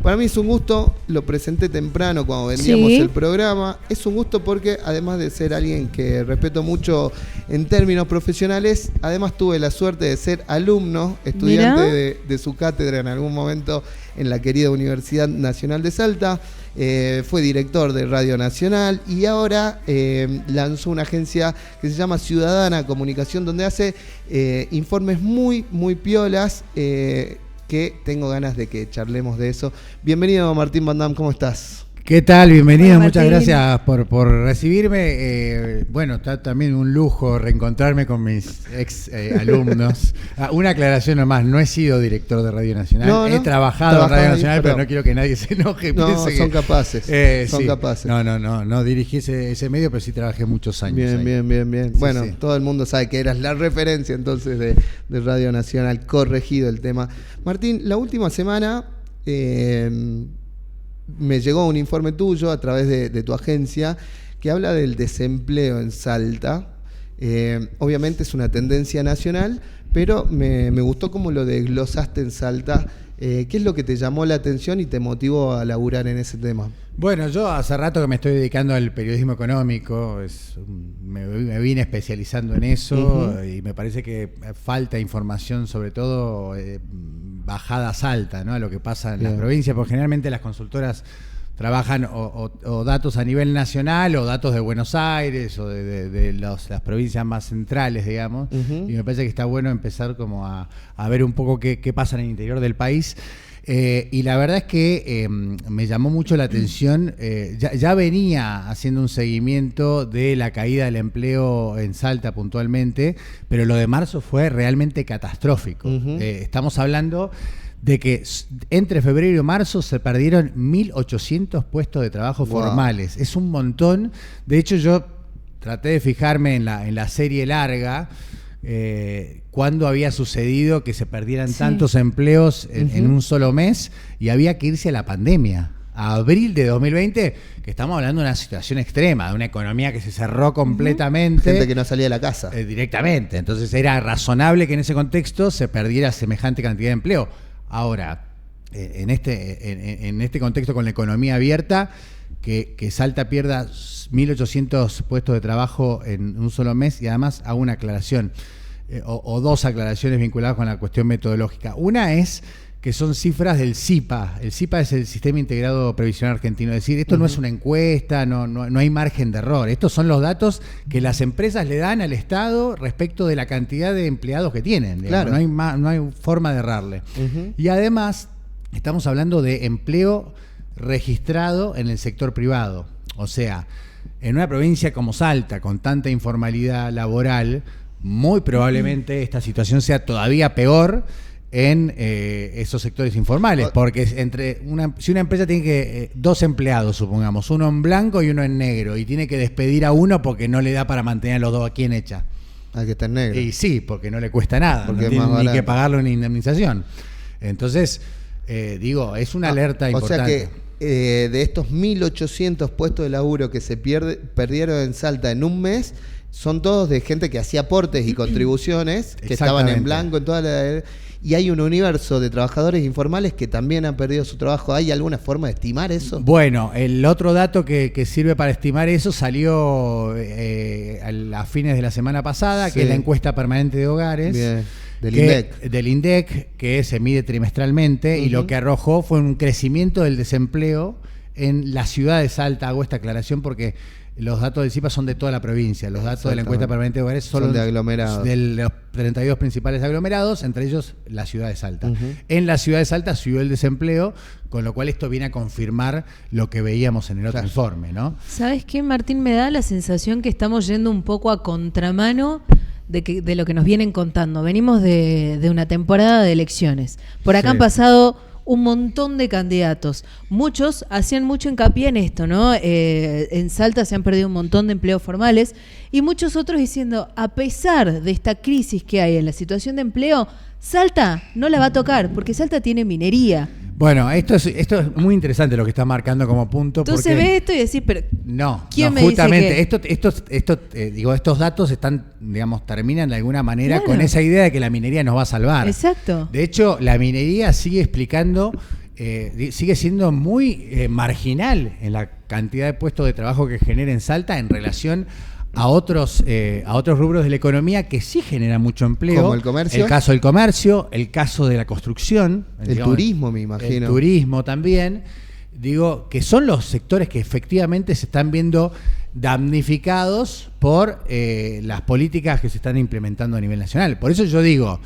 Para mí es un gusto, lo presenté temprano cuando vendíamos el programa. Es un gusto porque además de ser alguien que respeto mucho en términos profesionales, además tuve la suerte de ser alumno, estudiante de su cátedra en algún momento en la querida Universidad Nacional de Salta. Fue director de Radio Nacional y ahora lanzó una agencia que se llama Ciudadana Comunicación, donde hace informes muy, muy piolas, que tengo ganas de que charlemos de eso. Bienvenido, Martín Van Dam, ¿cómo estás? ¿Qué tal? Bienvenido, muchas gracias por recibirme. Bueno, está también un lujo reencontrarme con mis ex alumnos. Una aclaración nomás, no he sido director de Radio Nacional, he trabajado en Radio Nacional, pero no quiero que nadie se enoje. No, son capaces, son capaces. No dirigí ese medio, pero sí trabajé muchos años. Bien. Sí, bueno, sí. Todo el mundo sabe que eras la referencia entonces de Radio Nacional, corregido el tema. Martín, la última semana me llegó un informe tuyo a través de tu agencia que habla del desempleo en Salta. Obviamente es una tendencia nacional, pero me gustó cómo lo desglosaste en Salta. ¿Qué es lo que te llamó la atención y te motivó a laburar en ese tema? Bueno, yo hace rato que me estoy dedicando al periodismo económico, me vine especializando en eso, y me parece que falta información, sobre todo bajada a Salta, ¿no? A lo que pasa en las provincias, porque generalmente las consultoras trabajan o datos a nivel nacional o datos de Buenos Aires o de las provincias más centrales, digamos, y me parece que está bueno empezar como a ver un poco qué pasa en el interior del país. Y la verdad es que me llamó mucho la atención, ya venía haciendo un seguimiento de la caída del empleo en Salta puntualmente, pero lo de marzo fue realmente catastrófico. Estamos hablando de que entre febrero y marzo se perdieron 1.800 puestos de trabajo formales. Es un montón. De hecho, yo traté de fijarme en la serie larga, cuándo había sucedido que se perdieran tantos empleos en un solo mes, y había que irse a la pandemia, a abril de 2020, que estamos hablando de una situación extrema, de una economía que se cerró completamente. Gente que no salía de la casa. Directamente. Entonces era razonable que en ese contexto se perdiera semejante cantidad de empleo. Ahora, en este contexto con la economía abierta, que Salta pierda 1.800 puestos de trabajo en un solo mes, y además hago una aclaración, o dos aclaraciones vinculadas con la cuestión metodológica. Una es que son cifras del CIPA. El CIPA es el Sistema Integrado Previsional Argentino. Es decir, esto no es una encuesta, no hay margen de error. Estos son los datos que las empresas le dan al Estado respecto de la cantidad de empleados que tienen. Claro. No hay forma de errarle. Y además, estamos hablando de empleo registrado en el sector privado. O sea, en una provincia como Salta, con tanta informalidad laboral, muy probablemente esta situación sea todavía peor en esos sectores informales, porque si una empresa tiene que dos empleados, supongamos, uno en blanco y uno en negro, y tiene que despedir a uno porque no le da para mantener a los dos, ¿a quién echa? Hay que estar negro. Y sí, porque no le cuesta nada, no tiene ni que pagarle una indemnización. Entonces, es una alerta importante. O sea que de estos 1.800 puestos de laburo que se perdieron en Salta en un mes, son todos de gente que hacía aportes y contribuciones, que estaban en blanco en toda la... Y hay un universo de trabajadores informales que también han perdido su trabajo. ¿Hay alguna forma de estimar eso? Bueno, el otro dato que sirve para estimar eso salió a fines de la semana pasada, que es la encuesta permanente de hogares. Bien. Del INDEC, que se mide trimestralmente, y lo que arrojó fue un crecimiento del desempleo en la ciudad de Salta. Hago esta aclaración porque los datos del CIPA son de toda la provincia. Los datos de la encuesta permanente de hogares son de aglomerados. De los 32 principales aglomerados, entre ellos la ciudad de Salta. En la ciudad de Salta subió el desempleo, con lo cual esto viene a confirmar lo que veíamos en el otro informe, ¿no? ¿Sabes qué, Martín? Me da la sensación que estamos yendo un poco a contramano de lo que nos vienen contando. Venimos de una temporada de elecciones. Por acá han pasado un montón de candidatos. Muchos hacían mucho hincapié en esto, ¿no? En Salta se han perdido un montón de empleos formales, y muchos otros diciendo, a pesar de esta crisis que hay en la situación de empleo, Salta no la va a tocar, porque Salta tiene minería. Bueno, esto es muy interesante lo que está marcando como punto. Entonces porque ve esto y decís, pero ¿quién me justamente dice que? Estos datos están, digamos, terminan de alguna manera con esa idea de que la minería nos va a salvar. Exacto. De hecho, la minería sigue explicando sigue siendo muy marginal en la cantidad de puestos de trabajo que genera en Salta en relación a otros rubros de la economía que sí generan mucho empleo. Como el comercio. El caso del comercio, el caso de la construcción. El turismo, me imagino. El turismo también. Digo, que son los sectores que efectivamente se están viendo damnificados por las políticas que se están implementando a nivel nacional. Por eso yo digo,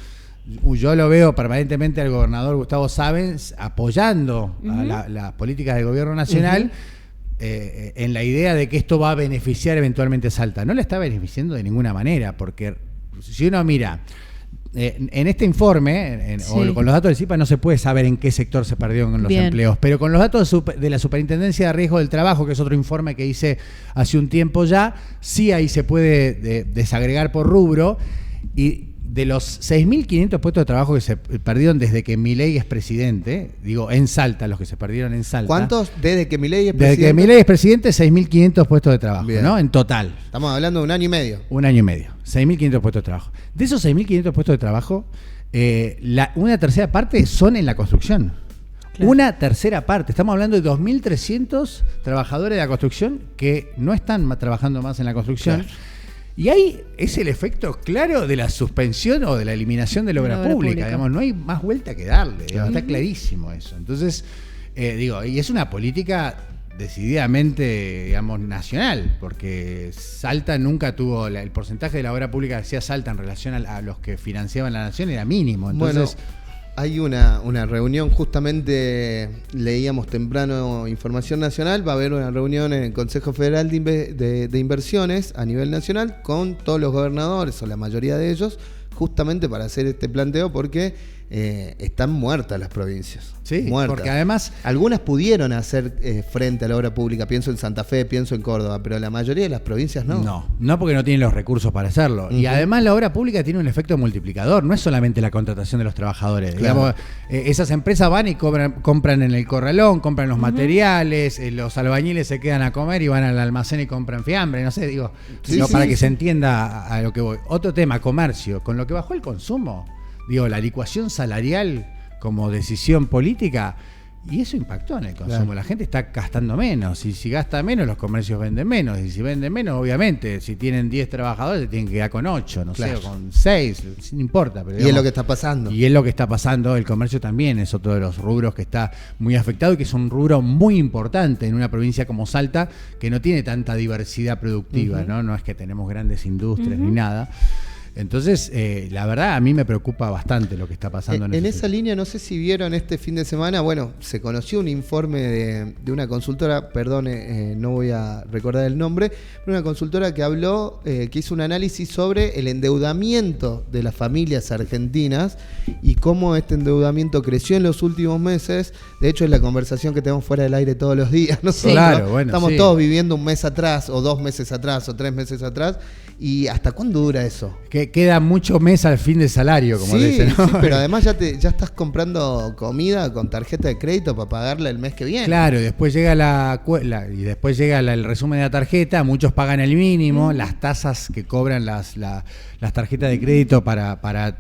yo lo veo permanentemente al gobernador Gustavo Sáenz apoyando a las políticas del gobierno nacional en la idea de que esto va a beneficiar eventualmente a Salta. No le está beneficiando de ninguna manera, porque si uno mira, en este informe, o con los datos del CIPA, no se puede saber en qué sector se perdieron los empleos, pero con los datos de la Superintendencia de Riesgo del Trabajo, que es otro informe que hice hace un tiempo ya, sí ahí se puede desagregar por rubro, y de los 6.500 puestos de trabajo que se perdieron desde que Milei es presidente, digo, en Salta, los que se perdieron en Salta. ¿Cuántos desde que Milei es presidente? Desde que Milei es presidente, 6.500 puestos de trabajo, ¿no? En total. Estamos hablando de 1 año y medio. 1 año y medio. 6.500 puestos de trabajo. De esos 6.500 puestos de trabajo, una tercera parte son en la construcción. Claro. Una tercera parte. Estamos hablando de 2.300 trabajadores de la construcción que no están trabajando más en la construcción. Claro. Y ahí es el efecto claro de la suspensión o de la eliminación de la obra pública. Digamos, no hay más vuelta que darle. Digamos, está clarísimo eso. Entonces, y es una política decididamente, digamos, nacional, porque Salta nunca tuvo el porcentaje de la obra pública que hacía Salta en relación a los que financiaban la nación era mínimo. Entonces, hay una reunión, justamente leíamos temprano Información Nacional, va a haber una reunión en el Consejo Federal de Inversiones a nivel nacional con todos los gobernadores, o la mayoría de ellos, justamente para hacer este planteo, porque están muertas las provincias. Sí, muertas. Porque además algunas pudieron hacer frente a la obra pública, pienso en Santa Fe, pienso en Córdoba, pero la mayoría de las provincias no. No porque no tienen los recursos para hacerlo. Y además la obra pública tiene un efecto multiplicador, no es solamente la contratación de los trabajadores. Claro. Digamos, esas empresas van y compran en el corralón, compran los materiales, los albañiles se quedan a comer y van al almacén y compran fiambre, no sé, digo, para que se entienda a lo que voy. Otro tema, comercio, con lo que bajó el consumo. Digo, la licuación salarial como decisión política, y eso impactó en el consumo. Claro. La gente está gastando menos, y si gasta menos, los comercios venden menos, y si venden menos, obviamente, si tienen 10 trabajadores, se tienen que quedar con 8, no sé, con 6, no importa. Pero, digamos, y es lo que está pasando. Y es lo que está pasando. El comercio también es otro de los rubros que está muy afectado y que es un rubro muy importante en una provincia como Salta, que no tiene tanta diversidad productiva, ¿no? No es que tenemos grandes industrias ni nada. Entonces, la verdad, a mí me preocupa bastante lo que está pasando en esa línea. No sé si vieron este fin de semana, bueno, se conoció un informe de una consultora, perdón, no voy a recordar el nombre, pero una consultora que habló, que hizo un análisis sobre el endeudamiento de las familias argentinas y cómo este endeudamiento creció en los últimos meses. De hecho, es la conversación que tenemos fuera del aire todos los días. Nosotros, claro, bueno, estamos todos viviendo un mes atrás, o 2 meses atrás, o 3 meses atrás. ¿Y hasta cuándo dura eso? Que queda mucho mes al fin de salario, como dicen, ¿no? Sí, pero además ya estás comprando comida con tarjeta de crédito para pagarla el mes que viene. Claro, después llega el resumen de la tarjeta, muchos pagan el mínimo, las tasas que cobran las tarjetas de crédito para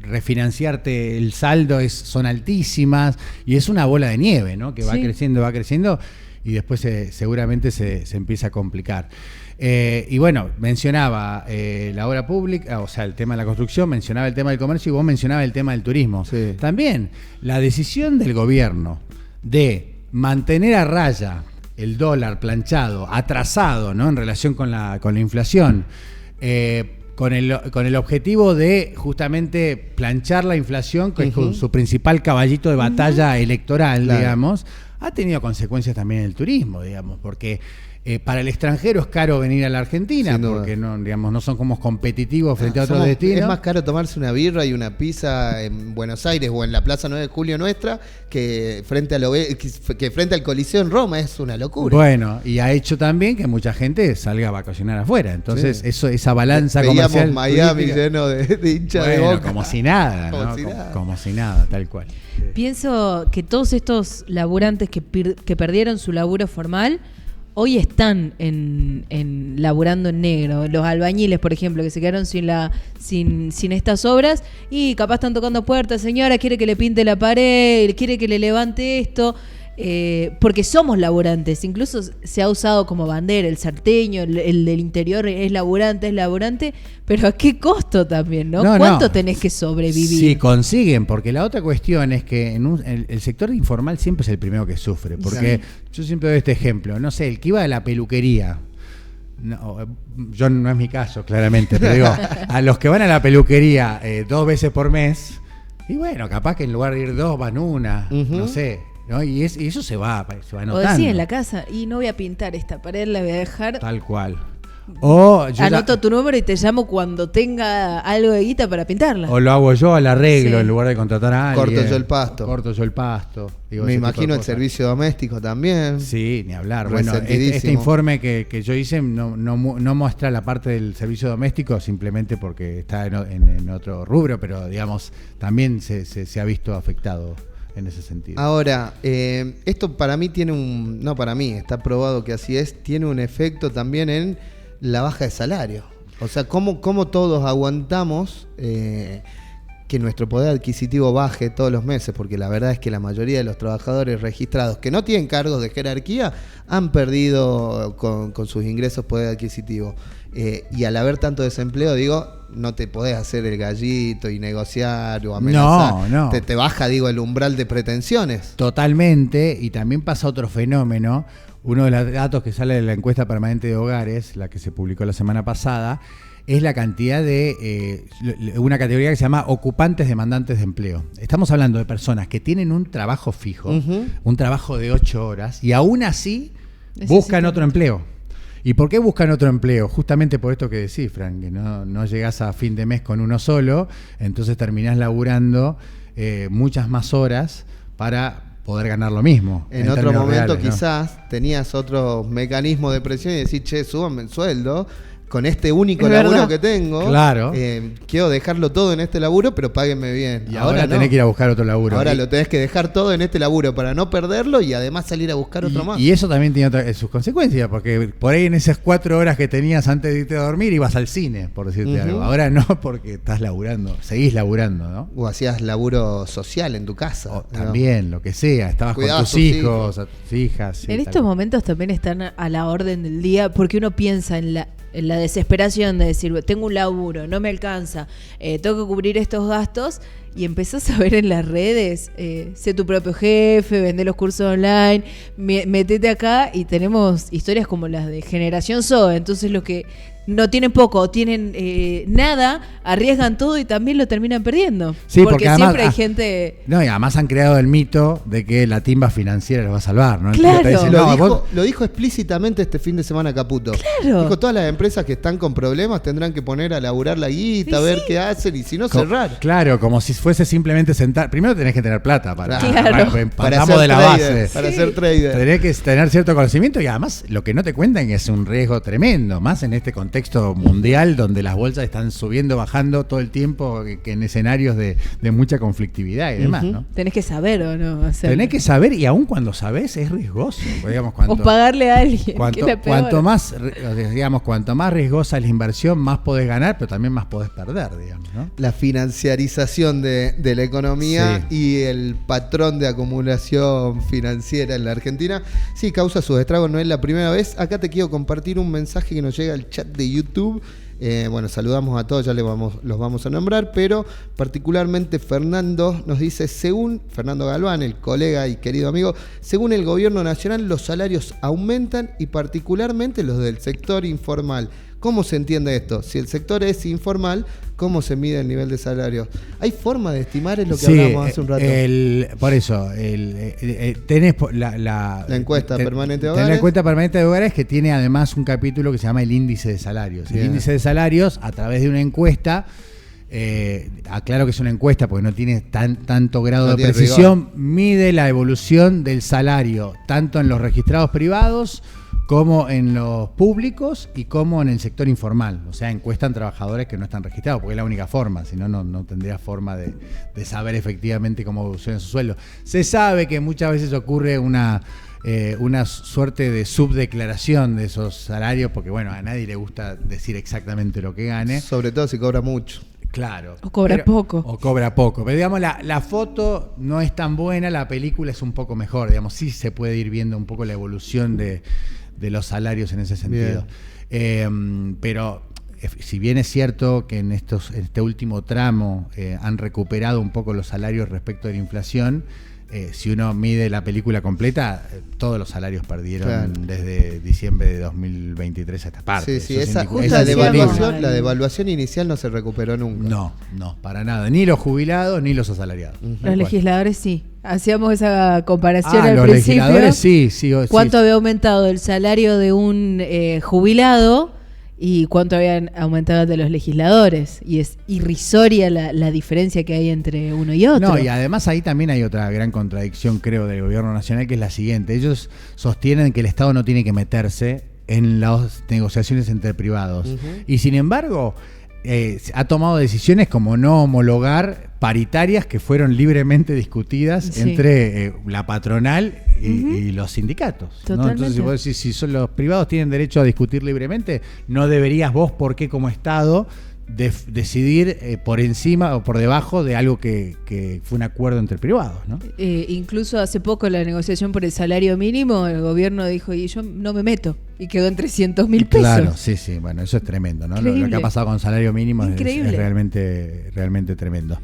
refinanciarte el saldo son altísimas, y es una bola de nieve, ¿no? Que va creciendo, y después seguramente se empieza a complicar. Y bueno, mencionaba la obra pública, o sea, el tema de la construcción, mencionaba el tema del comercio y vos mencionabas el tema del turismo. Sí. También la decisión del gobierno de mantener a raya el dólar planchado, atrasado, ¿no? En relación con la inflación, con el objetivo de justamente planchar la inflación, que es su principal caballito de batalla electoral, digamos, ha tenido consecuencias también en el turismo, digamos, porque para el extranjero es caro venir a la Argentina, porque no son como competitivos frente a otros destinos. Es más caro tomarse una birra y una pizza en Buenos Aires o en la Plaza 9 de Julio nuestra que frente al Coliseo en Roma. Es una locura. Bueno, y ha hecho también que mucha gente salga a vacacionar afuera. Entonces, esa balanza comercial. Veíamos Miami lleno de hinchas de Boca. Como si nada, como si nada, tal cual. Pienso que todos estos laburantes que perdieron su laburo formal, hoy están laburando en negro. Los albañiles, por ejemplo, que se quedaron sin estas obras y capaz están tocando puertas. Señora, quiere que le pinte la pared, quiere que le levante esto. Porque somos laburantes, incluso se ha usado como bandera el salteño, el del interior es laburante, pero ¿a qué costo también, no? ¿Cuánto tenés que sobrevivir? Sí, consiguen, porque la otra cuestión es que el sector informal siempre es el primero que sufre, porque yo siempre doy este ejemplo, no sé, el que iba a la peluquería, yo no es mi caso, claramente, pero digo, a los que van a la peluquería 2 veces por mes, y bueno, capaz que en lugar de ir 2 van 1, no sé. ¿No? Y eso se va notando. O decís en la casa, y no voy a pintar esta pared, la voy a dejar. Tal cual. O yo anoto tu número y te llamo cuando tenga algo de guita para pintarla. O lo hago yo al arreglo en lugar de contratar a alguien. Corto yo el pasto. Digo, me imagino el servicio doméstico también. Sí, ni hablar. Bueno, este informe que yo hice no muestra la parte del servicio doméstico simplemente porque está en otro rubro, pero digamos, también se ha visto afectado en ese sentido. Ahora, esto para mí no para mí, está probado que así es, tiene un efecto también en la baja de salario. O sea, cómo todos aguantamos que nuestro poder adquisitivo baje todos los meses, porque la verdad es que la mayoría de los trabajadores registrados que no tienen cargos de jerarquía han perdido con sus ingresos poder adquisitivo. Y al haber tanto desempleo, no te podés hacer el gallito y negociar o amenazar. No. Te baja, el umbral de pretensiones. Totalmente, y también pasa otro fenómeno. Uno de los datos que sale de la encuesta permanente de hogares, la que se publicó la semana pasada, es la cantidad de una categoría que se llama ocupantes demandantes de empleo. Estamos hablando de personas que tienen un trabajo fijo, un trabajo de 8 horas, y aún así buscan otro empleo. ¿Y por qué buscan otro empleo? Justamente por esto que decís, Fran, que no llegás a fin de mes con uno solo, entonces terminás laburando muchas más horas para poder ganar lo mismo. En otro momento reales, quizás tenías otro mecanismo de presión y decís, súbanme el sueldo. Con este único laburo que tengo, claro. Quiero dejarlo todo en este laburo, pero páguenme bien. Y ahora tenés que ir a buscar otro laburo. Ahora lo tenés que dejar todo en este laburo para no perderlo y además salir a buscar otro más. Y eso también tiene sus consecuencias, porque por ahí en esas 4 horas que tenías antes de irte a dormir ibas al cine, por decirte algo. Ahora no, porque estás laburando, seguís laburando, ¿no? O hacías laburo social en tu casa. También, lo que sea, estabas con tus hijos, tus hijas. Sí, en estos momentos también están a la orden del día, porque uno piensa en la desesperación de decir, tengo un laburo, no me alcanza, tengo que cubrir estos gastos, y empezás a ver en las redes, sé tu propio jefe, vendé los cursos online, metete acá, y tenemos historias como las de Generación Zoe. Entonces los que no tienen poco o tienen nada, arriesgan todo y también lo terminan perdiendo. Sí, porque además, siempre hay gente... No, y además han creado el mito de que la timba financiera los va a salvar, ¿no? Claro. Dicen, lo dijo explícitamente este fin de semana Caputo. Claro. Dijo, todas las empresas que están con problemas tendrán que poner a laburar la guita, a ver qué hacen, y si no, cerrar. Claro, como si fuese simplemente sentar. Primero tenés que tener plata para hacer de la base. Para ser trader. Tenés que tener cierto conocimiento, y además lo que no te cuentan es un riesgo tremendo, más en este contexto mundial donde las bolsas están subiendo, bajando todo el tiempo, que en escenarios de mucha conflictividad y demás, ¿no? Tenés que saber o no hacerlo. Tenés que saber, y aún cuando sabés es riesgoso. Digamos, o pagarle a alguien. Cuanto más riesgosa es la inversión, más podés ganar, pero también más podés perder, digamos, ¿no? La financiarización de la economía y el patrón de acumulación financiera en la Argentina sí causa sus estragos, no es la primera vez. Acá te quiero compartir un mensaje que nos llega al chat de YouTube. Saludamos a todos, ya los vamos a nombrar, pero particularmente Fernando nos dice, según Fernando Galván, el colega y querido amigo, según el gobierno nacional los salarios aumentan, y particularmente los del sector informal. ¿Cómo se entiende esto? Si el sector es informal, ¿cómo se mide el nivel de salario? ¿Hay forma de estimar? Es lo que hablábamos hace un rato. Por eso, tenés la encuesta permanente de hogares. La encuesta permanente de hogares, que tiene además un capítulo que se llama el índice de salarios. Bien. El índice de salarios, a través de una encuesta, aclaro que es una encuesta porque no tiene tanto grado de precisión, mide la evolución del salario, tanto en los registrados privados como en los públicos y como en el sector informal. O sea, encuestan trabajadores que no están registrados, porque es la única forma, si no, no tendría forma de saber efectivamente cómo evoluciona su sueldo. Se sabe que muchas veces ocurre una una suerte de subdeclaración de esos salarios, porque bueno, a nadie le gusta decir exactamente lo que gane. Sobre todo si cobra mucho. Claro. O cobra poco. O cobra poco. Pero digamos, la foto no es tan buena, la película es un poco mejor. Digamos, sí se puede ir viendo un poco la evolución de los salarios en ese sentido. Pero si bien es cierto que en este último tramo han recuperado un poco los salarios respecto de la inflación, si uno mide la película completa, todos los salarios perdieron desde diciembre de 2023 a esta parte. Sí, la devaluación inicial no se recuperó nunca. No, para nada. Ni los jubilados ni los asalariados. Los legisladores sí. Hacíamos esa comparación al los principio. Legisladores sí. ¿Cuánto había aumentado el salario de un jubilado y cuánto habían aumentado el de los legisladores? Y es irrisoria la diferencia que hay entre uno y otro. No, y además ahí también hay otra gran contradicción, creo, del gobierno nacional, que es la siguiente. Ellos sostienen que el Estado no tiene que meterse en las negociaciones entre privados. Y sin embargo, ha tomado decisiones como no homologar paritarias que fueron libremente discutidas entre la patronal y los sindicatos, ¿no? Entonces, si vos decís, si son los privados tienen derecho a discutir libremente, no deberías vos, ¿por qué como Estado decidir por encima o por debajo de algo que fue un acuerdo entre privados, ¿no? Incluso hace poco la negociación por el salario mínimo, el gobierno dijo, y yo no me meto, y quedó en 300.000 pesos. Claro, sí, bueno, eso es tremendo, ¿no? Lo que ha pasado con salario mínimo es realmente tremendo.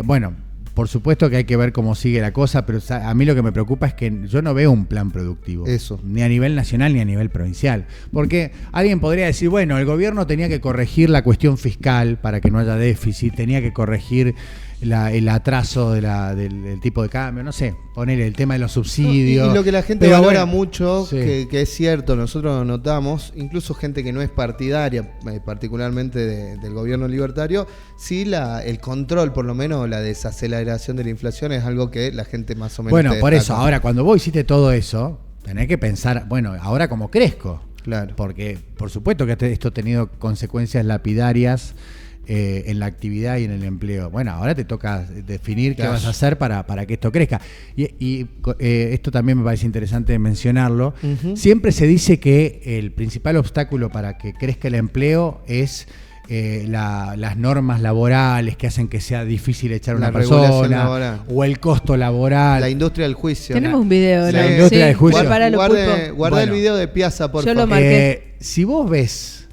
Bueno, por supuesto que hay que ver cómo sigue la cosa, pero a mí lo que me preocupa es que yo no veo un plan productivo. Eso. Ni a nivel nacional ni a nivel provincial. Porque alguien podría decir, bueno, el gobierno tenía que corregir la cuestión fiscal para que no haya déficit, tenía que corregir el atraso del tipo de cambio, no sé, poner el tema de los subsidios. Y lo que la gente valora mucho, que es cierto, nosotros lo notamos, incluso gente que no es partidaria, particularmente del gobierno libertario, sí el control, por lo menos la desaceleración de la inflación es algo que la gente más o menos... Bueno, por eso, ahora cuando vos hiciste todo eso, tenés que pensar, bueno, ahora cómo crezco. Claro. Porque por supuesto que esto ha tenido consecuencias lapidarias en la actividad y en el empleo. Bueno, ahora te toca definir qué vas a hacer para que esto crezca. Y esto también me parece interesante mencionarlo. Siempre se dice que el principal obstáculo para que crezca el empleo es las normas laborales que hacen que sea difícil echar a una persona, o el costo laboral. La industria del juicio. Tenemos un video, la industria del juicio. Guarda el video de Piazza, por favor. Yo lo marqué. Si vos ves,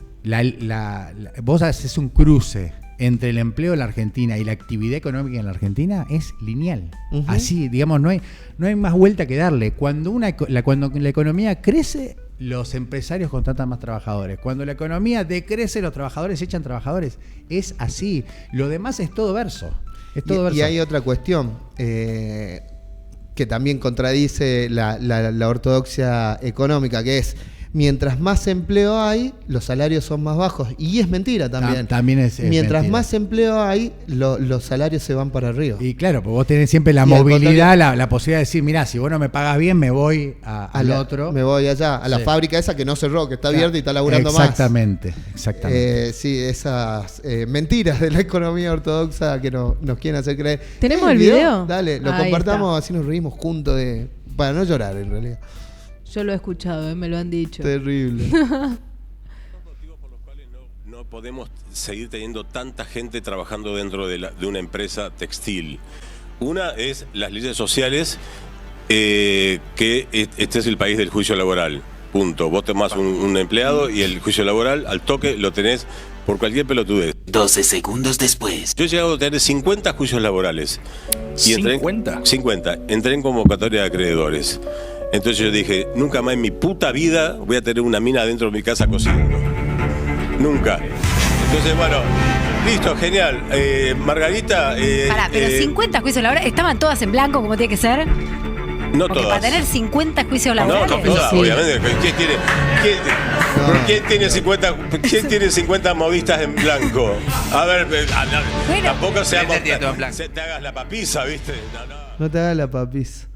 vos haces un cruce entre el empleo en la Argentina y la actividad económica en la Argentina, es lineal. Así, digamos, no hay más vuelta que darle. Cuando la economía crece, los empresarios contratan más trabajadores. Cuando la economía decrece, los trabajadores echan trabajadores. Es así. Lo demás es todo verso. Y hay otra cuestión que también contradice la ortodoxia económica, que es: mientras más empleo hay, los salarios son más bajos. Y es mentira también. También es mientras mentira. Más empleo hay, los salarios se van para arriba. Y claro, pues vos tenés siempre la movilidad, la posibilidad de decir, mirá, si vos no me pagás bien, me voy al otro. Me voy allá, a la fábrica esa que no cerró, que está abierta y está laburando exactamente. Sí, esas mentiras de la economía ortodoxa que nos quieren hacer creer. ¿Tenemos el video? Dale, lo compartamos, así nos reímos juntos para no llorar en realidad. Yo lo he escuchado, me lo han dicho. Terrible. Los motivos por los cuales no podemos seguir teniendo tanta gente trabajando dentro de una empresa textil. Una es las leyes sociales, que este es el país del juicio laboral. Punto. Vos tomás un empleado y el juicio laboral al toque lo tenés por cualquier pelotudez. 12 segundos después. Yo he llegado a tener 50 juicios laborales. Y ¿50? Entré en convocatoria de acreedores. Entonces yo dije, nunca más en mi puta vida voy a tener una mina dentro de mi casa cociendo. Nunca. Entonces, bueno, listo, genial. Margarita... pero 50 juicios laborales, ¿estaban todas en blanco como tiene que ser? No porque todas. Para tener 50 juicios laborales... No todas, sí. Obviamente. ¿Quién tiene 50 modistas en blanco? A ver, bueno, tampoco te hagas la papisa, ¿viste? No te hagas la papisa.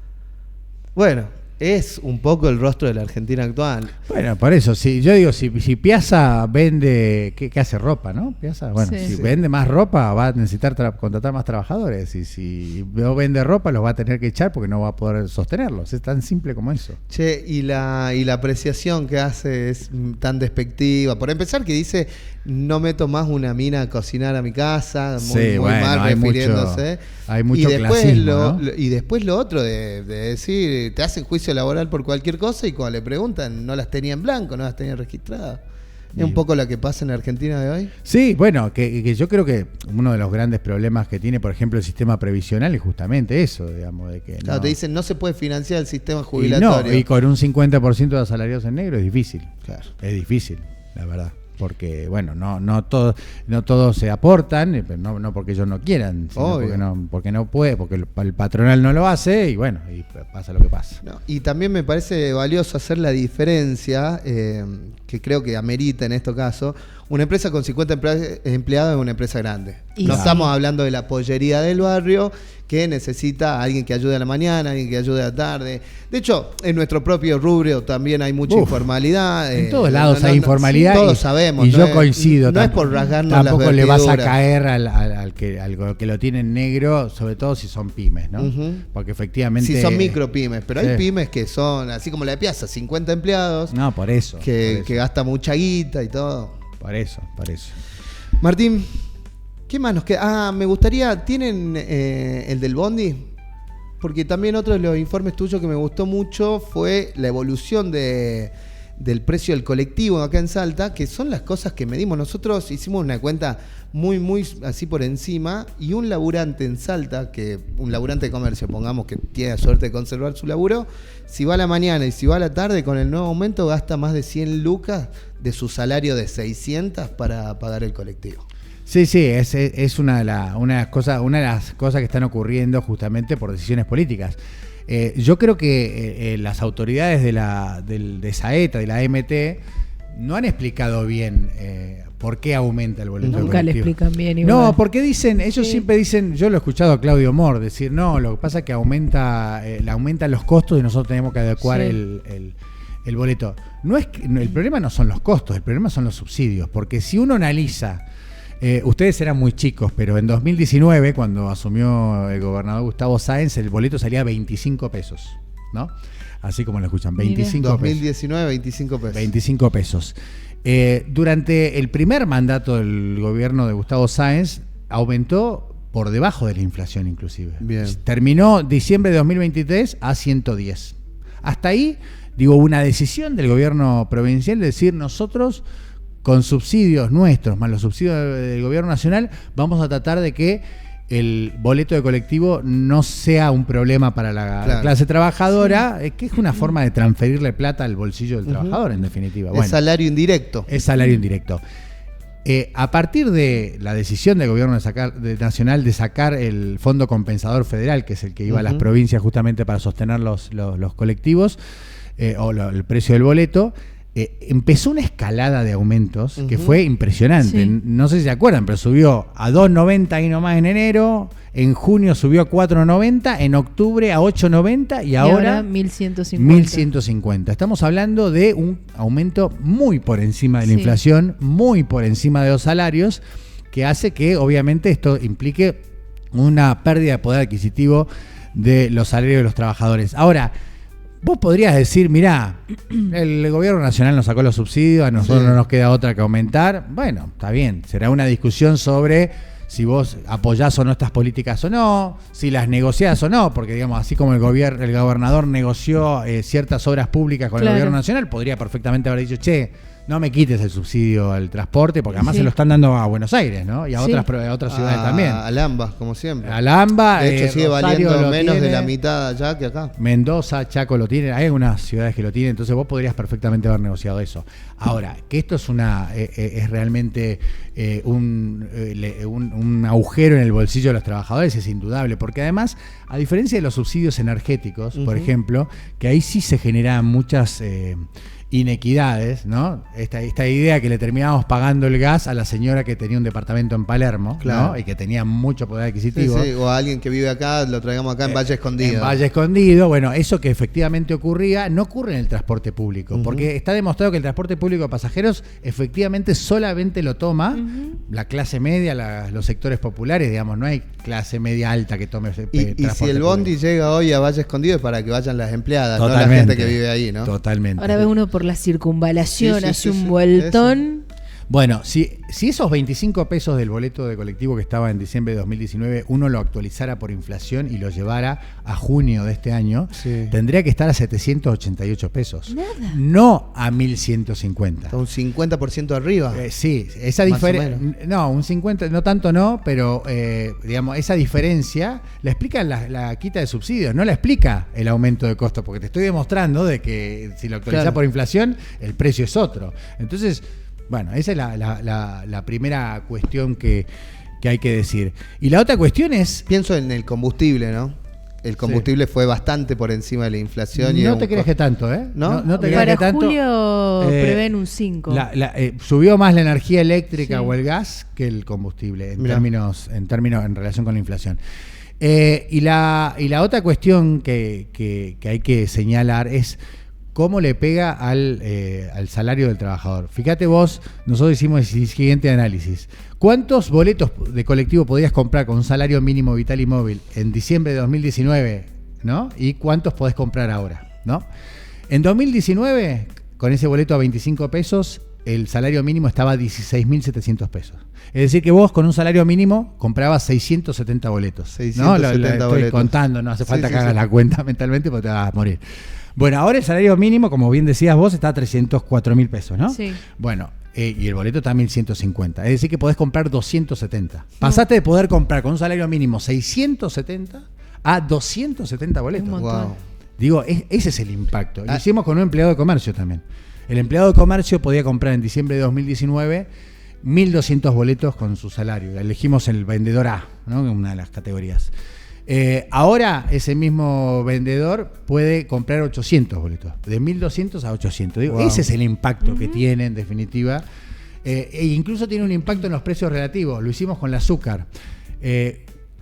Bueno, es un poco el rostro de la Argentina actual. Bueno, por eso, yo digo, si Piazza vende, ¿qué hace ropa, no? Piazza, bueno, si vende más ropa va a necesitar contratar más trabajadores, y si no vende ropa los va a tener que echar porque no va a poder sostenerlos, es tan simple como eso. Che, y la apreciación que hace es tan despectiva. Por empezar, que dice, no meto más una mina a cocinar a mi casa, muy mal refiriéndose. Hay mucho clasismo, ¿no? Y después lo otro de decir, te hacen juicio laboral por cualquier cosa y cuando le preguntan no las tenía en blanco, no las tenía registradas. ¿Es un poco lo que pasa en Argentina de hoy? Sí, bueno, que yo creo que uno de los grandes problemas que tiene, por ejemplo, el sistema previsional es justamente eso, digamos, de que claro, te dicen no se puede financiar el sistema jubilatorio. Y con un 50% de asalariados en negro es difícil. Claro. Es difícil, la verdad. Porque, bueno, no todos se aportan, no porque ellos no quieran, sino porque no puede, porque el patronal no lo hace, y bueno, y pasa lo que pasa. No, y también me parece valioso hacer la diferencia, que creo que amerita en este caso, una empresa con 50 empleados es una empresa grande. No estamos hablando de la pollería del barrio, que necesita a alguien que ayude a la mañana, alguien que ayude a la tarde. De hecho, en nuestro propio rubro también hay mucha informalidad. En todos lados hay informalidad. Todos sabemos. Y yo coincido. No es por rasgarnos las tampoco le vestiduras. vas a caer al que lo tiene en negro, sobre todo si son pymes, ¿no? Porque efectivamente... Si son micropymes, pero hay pymes que son, así como la de Piazza, 50 empleados. No, por eso. Que gasta mucha guita y todo. Por eso. Martín, ¿qué más nos queda? Me gustaría, ¿tienen el del Bondi? Porque también otro de los informes tuyos que me gustó mucho fue la evolución del precio del colectivo acá en Salta, que son las cosas que medimos. Nosotros hicimos una cuenta muy así por encima, y un laburante en Salta, un laburante de comercio, pongamos que tiene la suerte de conservar su laburo, si va a la mañana y si va a la tarde, con el nuevo aumento gasta más de 100 lucas de su salario de 600 para pagar el colectivo. Sí, es una de las cosas que están ocurriendo justamente por decisiones políticas. Yo creo que las autoridades de Saeta, de la AMT, no han explicado bien por qué aumenta el boleto colectivo. Nunca le explican bien igual. No, porque ellos siempre dicen, yo lo he escuchado a Claudio Mor decir, no, lo que pasa es que aumentan los costos y nosotros tenemos que adecuar el boleto. El problema no son los costos, el problema son los subsidios, porque si uno analiza, ustedes eran muy chicos, pero en 2019, cuando asumió el gobernador Gustavo Sáenz, el boleto salía a 25 pesos, ¿no? Así como lo escuchan, 25 pesos. 2019, 25 pesos. 25 pesos. Durante el primer mandato del gobierno de Gustavo Sáenz, aumentó por debajo de la inflación inclusive. Bien. Terminó diciembre de 2023 a 110. Hasta ahí, una decisión del gobierno provincial de decir, nosotros con subsidios nuestros, más los subsidios del gobierno nacional, vamos a tratar de que el boleto de colectivo no sea un problema para la clase trabajadora, que es una forma de transferirle plata al bolsillo del trabajador, en definitiva. Es salario indirecto. Es salario indirecto. A partir de la decisión del gobierno nacional de sacar el Fondo Compensador Federal, que es el que iba a las provincias justamente para sostener los colectivos, el precio del boleto, empezó una escalada de aumentos que fue impresionante. Sí. No sé si se acuerdan, pero subió a 2.90 ahí nomás en enero, en junio subió a 4.90, en octubre a 8.90 y ahora 1.150. Estamos hablando de un aumento muy por encima de la inflación, muy por encima de los salarios, que hace que obviamente esto implique una pérdida de poder adquisitivo de los salarios de los trabajadores. Ahora, vos podrías decir, mirá, el gobierno nacional nos sacó los subsidios, a nosotros no nos queda otra que aumentar. Bueno, está bien, será una discusión sobre si vos apoyás o no estas políticas o no, si las negociás o no, porque digamos, así como el gobernador negoció ciertas obras públicas con el gobierno nacional, podría perfectamente haber dicho, che, no me quites el subsidio al transporte, porque además se lo están dando a Buenos Aires, ¿no? Y a otras ciudades también. A Lamba, como siempre. A Lamba. De hecho, sigue valiendo menos de la mitad allá que acá. Mendoza, Chaco lo tienen. Hay algunas ciudades que lo tienen, entonces vos podrías perfectamente haber negociado eso. Ahora, que esto es realmente un agujero en el bolsillo de los trabajadores, es indudable, porque además, a diferencia de los subsidios energéticos, por ejemplo, que ahí sí se generan muchas inequidades, ¿no? Esta idea que le terminábamos pagando el gas a la señora que tenía un departamento en Palermo, claro, ¿no? Y que tenía mucho poder adquisitivo. Sí, o a alguien que vive acá, lo traigamos acá en Valle Escondido. En Valle Escondido, bueno, eso que efectivamente ocurría, no ocurre en el transporte público, porque está demostrado que el transporte público de pasajeros efectivamente solamente lo toma la clase media, los sectores populares, digamos, no hay clase media alta que tome y si el bondi público llega hoy a Valle Escondido es para que vayan las empleadas, totalmente, no la gente que vive ahí, ¿no? Totalmente. Ahora ve uno por la circunvalación, Sí, hace un vueltón. Bueno, si esos 25 pesos del boleto de colectivo que estaba en diciembre de 2019, uno lo actualizara por inflación y lo llevara a junio de este año, tendría que estar a 788 pesos. Nada. No a 1.150. Está un 50% arriba. Sí, esa diferencia. No, un 50, no tanto no, pero digamos, esa diferencia la explica la quita de subsidios, no la explica el aumento de costo, porque te estoy demostrando de que si lo actualizás por inflación, el precio es otro. Entonces, bueno, esa es la primera cuestión que hay que decir. Y la otra cuestión es... Pienso en el combustible, ¿no? El combustible fue bastante por encima de la inflación. No te creas que tanto, ¿eh? No te creas Para que tanto. julio prevén un 5. Subió más la energía eléctrica o el gas que el combustible en relación con la inflación. Y la otra cuestión que hay que señalar es cómo le pega al salario del trabajador. Fíjate vos, nosotros hicimos el siguiente análisis. ¿Cuántos boletos de colectivo podías comprar con un salario mínimo vital y móvil en diciembre de 2019, ¿no? ¿Y cuántos podés comprar ahora, ¿no? En 2019, con ese boleto a 25 pesos, el salario mínimo estaba a 16.700 pesos. Es decir, que vos con un salario mínimo comprabas 670 boletos. 670 boletos. Estoy contando, no hace falta que hagas la cuenta mentalmente porque te vas a morir. Bueno, ahora el salario mínimo, como bien decías vos, está a 304.000 pesos, ¿no? Sí. Bueno, y el boleto está a 1.150. Es decir, que podés comprar 270. Pasaste de poder comprar con un salario mínimo 670 a 270 boletos. Un montón. Wow. Digo, ese es el impacto. Lo hicimos con un empleado de comercio también. El empleado de comercio podía comprar en diciembre de 2019 1.200 boletos con su salario. Elegimos el vendedor A, ¿no? Una de las categorías. Ahora ese mismo vendedor puede comprar 800 boletos, de 1.200 a 800. Digo, ese es el impacto que tiene en definitiva. E incluso tiene un impacto en los precios relativos. Lo hicimos con el azúcar.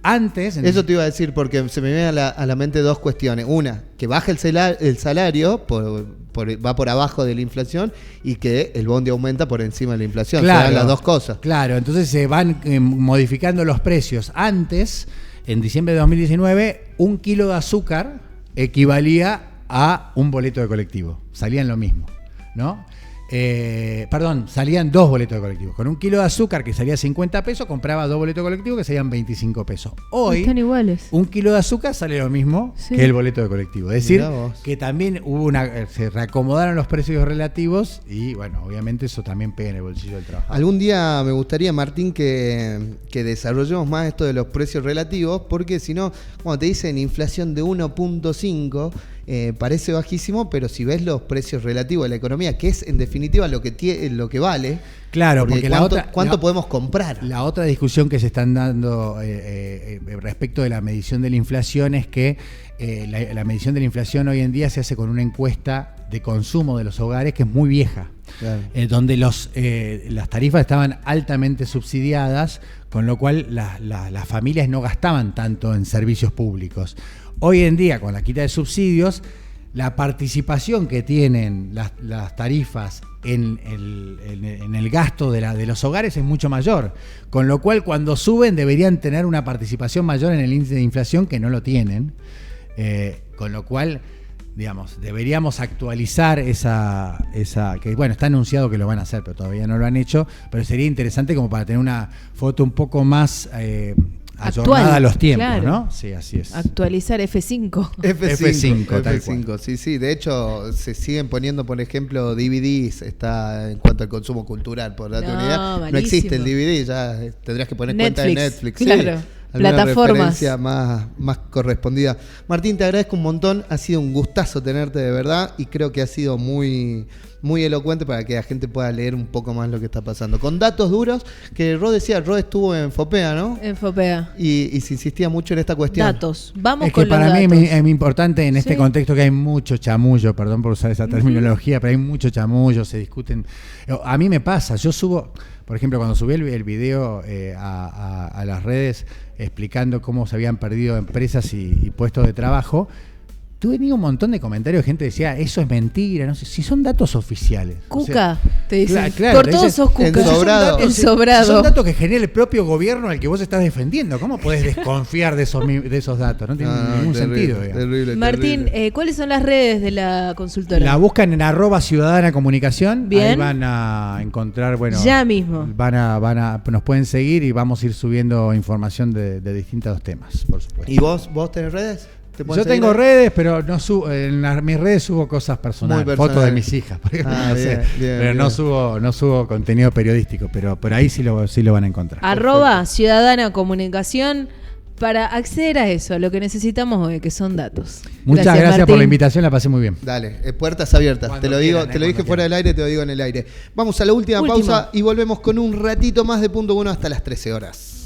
Antes... Eso te iba a decir porque se me vienen a la mente dos cuestiones. Una, que baja el salario, va por abajo de la inflación, y que el bondi aumenta por encima de la inflación. Claro, se dan las dos cosas. Claro, entonces se van modificando los precios. Antes, en diciembre de 2019, un kilo de azúcar equivalía a un boleto de colectivo. Salían lo mismo, ¿no? Salían 2 boletos de colectivo. Con un kilo de azúcar que salía 50 pesos, compraba 2 boletos de colectivo que salían 25 pesos. Hoy, están iguales. un kilo de azúcar sale lo mismo que el boleto de colectivo. Es decir, que también se reacomodaron los precios relativos y, bueno, obviamente eso también pega en el bolsillo del trabajador. Algún día me gustaría, Martín, que desarrollemos más esto de los precios relativos, porque si no, cuando te dicen inflación de 1.5, parece bajísimo, pero si ves los precios relativos de la economía, que es en definitiva lo que vale, claro, porque ¿cuánto podemos comprar? La otra discusión que se están dando respecto de la medición de la inflación es que la medición de la inflación hoy en día se hace con una encuesta de consumo de los hogares que es muy vieja, claro, donde las tarifas estaban altamente subsidiadas, con lo cual las familias no gastaban tanto en servicios públicos. Hoy en día, con la quita de subsidios, la participación que tienen las tarifas en el gasto de los hogares es mucho mayor, con lo cual cuando suben deberían tener una participación mayor en el índice de inflación, que no lo tienen, con lo cual, digamos, deberíamos actualizar esa que, bueno, está anunciado que lo van a hacer, pero todavía no lo han hecho, pero sería interesante como para tener una foto un poco más... ayornada a los tiempos, claro, ¿no? Sí, así es. Actualizar F5. F5, sí. De hecho, se siguen poniendo, por ejemplo, DVDs, está en cuanto al consumo cultural, por darte una idea. No existe el DVD, ya tendrías que poner cuenta de Netflix. Claro. Sí. plataformas. Referencia más correspondida. Martín, te agradezco un montón. Ha sido un gustazo tenerte de verdad y creo que ha sido muy elocuente para que la gente pueda leer un poco más lo que está pasando. Con datos duros, que Ro decía, Ro estuvo en FOPEA, ¿no? En FOPEA. Y se insistía mucho en esta cuestión. Datos. Vamos es con que los para datos. mí es muy importante en este Sí. contexto que hay mucho chamullo, perdón por usar esa terminología, pero hay mucho chamullo, se discuten. A mí me pasa, yo subo, por ejemplo, cuando subí el video a las redes explicando cómo se habían perdido empresas y puestos de trabajo, tuve un montón de comentarios, gente decía, eso es mentira, no sé, si son datos oficiales. Cuca, te dicen. Claro, Por te todos dicen, sos Cuca. ensobrado. Ensobrado. Son datos que genera el propio gobierno al que vos estás defendiendo. ¿Cómo podés desconfiar de esos datos? No tiene ningún sentido. Digamos. Terrible, Martín, terrible. ¿cuáles son las redes de la consultora? La buscan en @ciudadanacomunicación. Bien. Ahí van a encontrar, bueno, Ya mismo. nos pueden seguir y vamos a ir subiendo información de distintos temas, por supuesto. ¿Y vos tenés redes? ¿Te pueden Yo seguir tengo ahí? redes, pero no subo, mis redes subo cosas personales, Muy personales. fotos de mis hijas, por ejemplo, Ah, no bien, sé, bien, pero bien. no subo contenido periodístico, pero por ahí sí lo van a encontrar. @Ciudadana Comunicación para acceder a eso, a lo que necesitamos hoy, que son datos. Muchas gracias por Martín. la invitación, la pasé muy bien. Dale, puertas abiertas. Cuando Te lo quieran, dije cuando fuera del aire, te lo digo en el aire. Vamos a la última Último. pausa y volvemos con un ratito más de Punto Bueno hasta las 13 horas.